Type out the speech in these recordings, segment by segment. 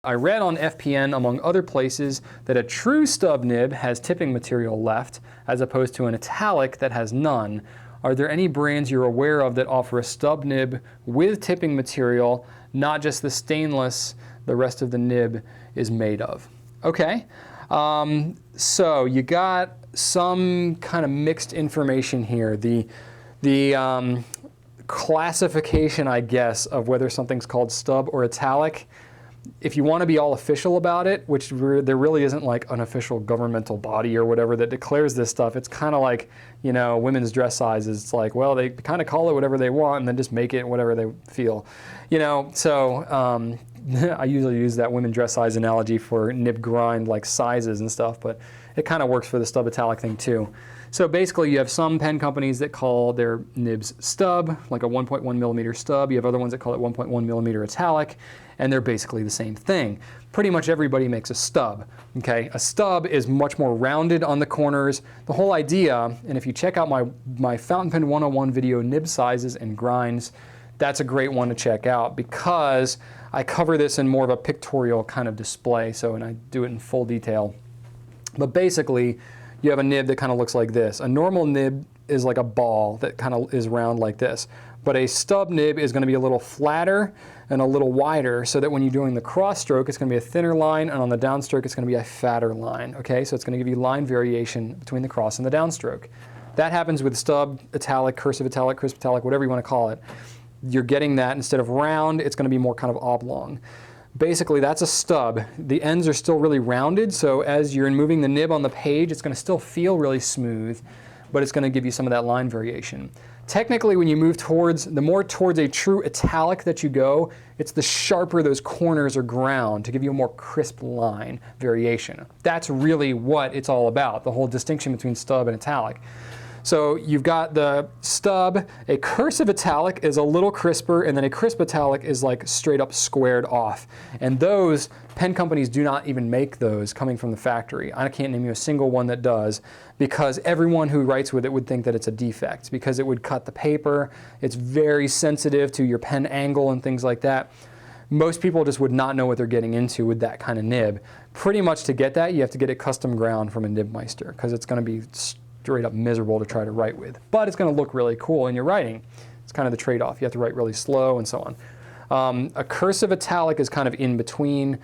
I read on FPN, among other places, that a true stub nib has tipping material left, as opposed to an italic that has none. Are there any brands you're aware of that offer a stub nib with tipping material, not just the stainless the rest of the nib is made of? Okay, so you got some kind of mixed information here. The classification, I guess, of whether something's called stub or italic, if you want to be all official about it, which there really isn't like an official governmental body or whatever that declares this stuff. It's kind of like, you know, women's dress sizes. It's like, well, they kind of call it whatever they want and then just make it whatever they feel. You know, so I usually use that women dress size analogy for nib grind like sizes and stuff, but it kind of works for the stub italic thing too. So basically you have some pen companies that call their nibs stub, like a 1.1 millimeter stub. You have other ones that call it 1.1 millimeter italic, and they're basically the same thing. Pretty much everybody makes a stub, okay? A stub is much more rounded on the corners. The whole idea, and if you check out my Fountain Pen 101 video, nib sizes and grinds, that's a great one to check out because I cover this in more of a pictorial kind of display, and I do it in full detail. But basically, you have a nib that kind of looks like this. A normal nib is like a ball that kind of is round like this. But a stub nib is going to be a little flatter and a little wider so that when you're doing the cross stroke, it's going to be a thinner line, and on the downstroke, it's going to be a fatter line. Okay, so it's going to give you line variation between the cross and the downstroke. That happens with stub, italic, cursive italic, crisp italic, whatever you want to call it. You're getting that instead of round, it's going to be more kind of oblong. Basically, that's a stub. The ends are still really rounded, so as you're moving the nib on the page, it's going to still feel really smooth, but it's going to give you some of that line variation. Technically, when you move towards, the more towards a true italic that you go, it's the sharper those corners are ground to give you a more crisp line variation. That's really what it's all about, the whole distinction between stub and italic. So you've got the stub, a cursive italic is a little crisper, and then a crisp italic is like straight up squared off. And those, pen companies do not even make those coming from the factory. I can't name you a single one that does, because everyone who writes with it would think that it's a defect, because it would cut the paper. It's very sensitive to your pen angle and things like that. Most people just would not know what they're getting into with that kind of nib. Pretty much to get that, you have to get it custom ground from a nibmeister, because it's going to be straight up miserable to try to write with. But it's going to look really cool in your writing. It's kind of the trade-off. You have to write really slow and so on. A cursive italic is kind of in between.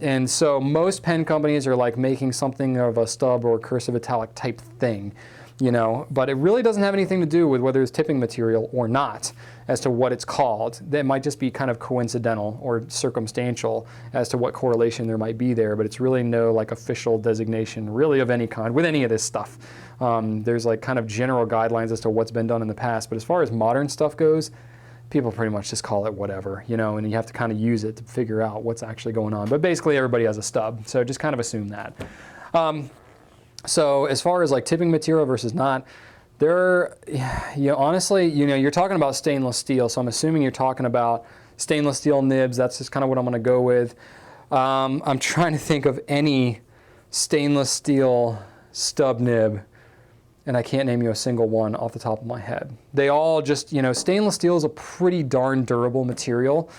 And so most pen companies are like making something of a stub or cursive italic type thing, you know, but it really doesn't have anything to do with whether it's tipping material or not as to what it's called. That might just be kind of coincidental or circumstantial as to what correlation there might be there, but it's really no like official designation really of any kind with any of this stuff. There's like kind of general guidelines as to what's been done in the past, but as far as modern stuff goes, people pretty much just call it whatever, you know, and you have to kind of use it to figure out what's actually going on. But basically everybody has a stub, so just kind of assume that. So as far as like tipping material versus not, honestly, you're talking about stainless steel, so I'm assuming you're talking about stainless steel nibs. That's just kind of what I'm going to go with. I'm trying to think of any stainless steel stub nib, and I can't name you a single one off the top of my head. They all just, stainless steel is a pretty darn durable material.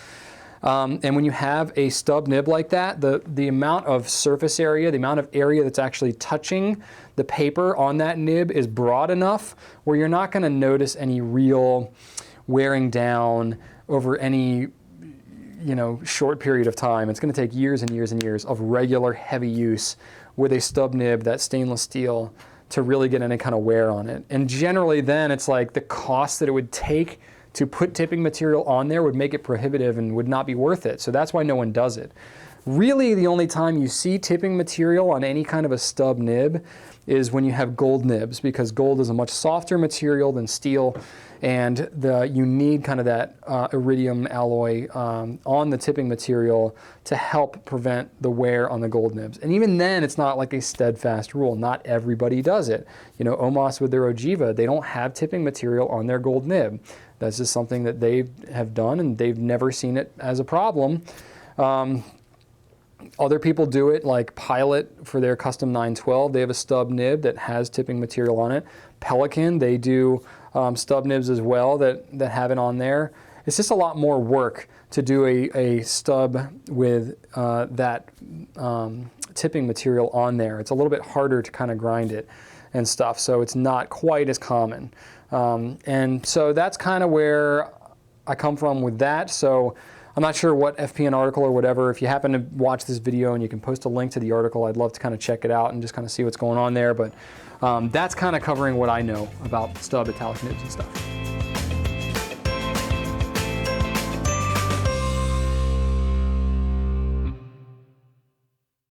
And when you have a stub nib like that, the amount of surface area, the amount of area that's actually touching the paper on that nib is broad enough where you're not going to notice any real wearing down over any short period of time. It's going to take years and years and years of regular heavy use with a stub nib, that stainless steel, to really get any kind of wear on it. And generally then it's like the cost that it would take to put tipping material on there would make it prohibitive and would not be worth it. So that's why no one does it. Really, the only time you see tipping material on any kind of a stub nib is when you have gold nibs, because gold is a much softer material than steel, and you need kind of that iridium alloy on the tipping material to help prevent the wear on the gold nibs. And even then, it's not like a steadfast rule. Not everybody does it. Omos with their Ogiva, they don't have tipping material on their gold nib. That's just something that they have done, and they've never seen it as a problem. Other people do it, like Pilot for their custom 912. They have a stub nib that has tipping material on it. Pelican, they do stub nibs as well that have it on there. it's just a lot more work to do a stub with that tipping material on there. It's a little bit harder to kind of grind it and stuff, so it's not quite as common. And so that's kind of where I come from with that. So I'm not sure what FPN article or whatever. If you happen to watch this video and you can post a link to the article, I'd love to kind of check it out and just kind of see what's going on there. But that's kind of covering what I know about stub italic nibs and stuff.